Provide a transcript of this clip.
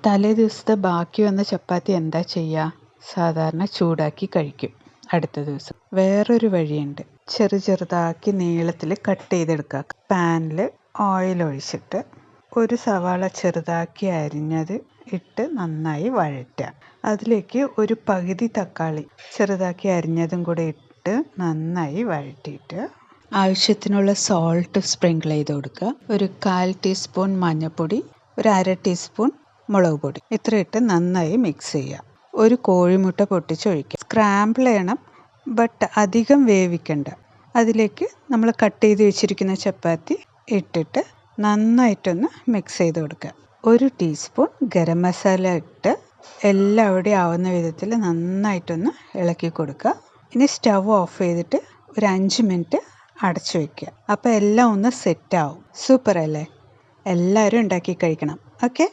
തലേ ദിവസത്തെ ബാക്കി വന്ന ചപ്പാത്തി എന്താ ചെയ്യുക? സാധാരണ ചൂടാക്കി കഴിക്കും അടുത്ത ദിവസം. വേറൊരു വഴിയുണ്ട്. ചെറുതാക്കി നീളത്തിൽ കട്ട് ചെയ്തെടുക്കുക. പാനിൽ ഓയിൽ ഒഴിച്ചിട്ട് ഒരു സവാള ചെറുതാക്കി അരിഞ്ഞത് ഇട്ട് നന്നായി വഴറ്റുക. അതിലേക്ക് ഒരു പകുതി തക്കാളി ചെറുതാക്കി അരിഞ്ഞതും കൂടെ ഇട്ട് നന്നായി വഴറ്റിയിട്ട് ആവശ്യത്തിനുള്ള സോൾട്ട് സ്പ്രിങ്കിൾ ചെയ്ത് കൊടുക്കുക. ഒരു 1/4 ടീസ്പൂൺ മഞ്ഞൾപ്പൊടി, ഒരു 1/2 ടീസ്പൂൺ മുളക് പൊടി, ഇത്ര ഇട്ട് നന്നായി മിക്സ് ചെയ്യുക. ഒരു കോഴിമുട്ട പൊട്ടിച്ചൊഴിക്കുക. സ്ക്രാമ്പിൾ ചെയ്യണം, ബട്ട് അധികം വേവിക്കണ്ട. അതിലേക്ക് നമ്മൾ കട്ട് ചെയ്ത് വെച്ചിരിക്കുന്ന ചപ്പാത്തി ഇട്ടിട്ട് നന്നായിട്ടൊന്ന് മിക്സ് ചെയ്ത് കൊടുക്കുക. ഒരു ടീസ്പൂൺ ഗരം മസാല ഇട്ട് എല്ലാവിടെയും ആവുന്ന വിധത്തിൽ നന്നായിട്ടൊന്ന് ഇളക്കി കൊടുക്കുക. ഇനി സ്റ്റവ് ഓഫ് ചെയ്തിട്ട് ഒരു 5 മിനിറ്റ് അടച്ചു വയ്ക്കുക. അപ്പോൾ എല്ലാം ഒന്ന് സെറ്റാവും. സൂപ്പർ അല്ലേ? എല്ലാവരും ഉണ്ടാക്കി കഴിക്കണം. ഓക്കെ.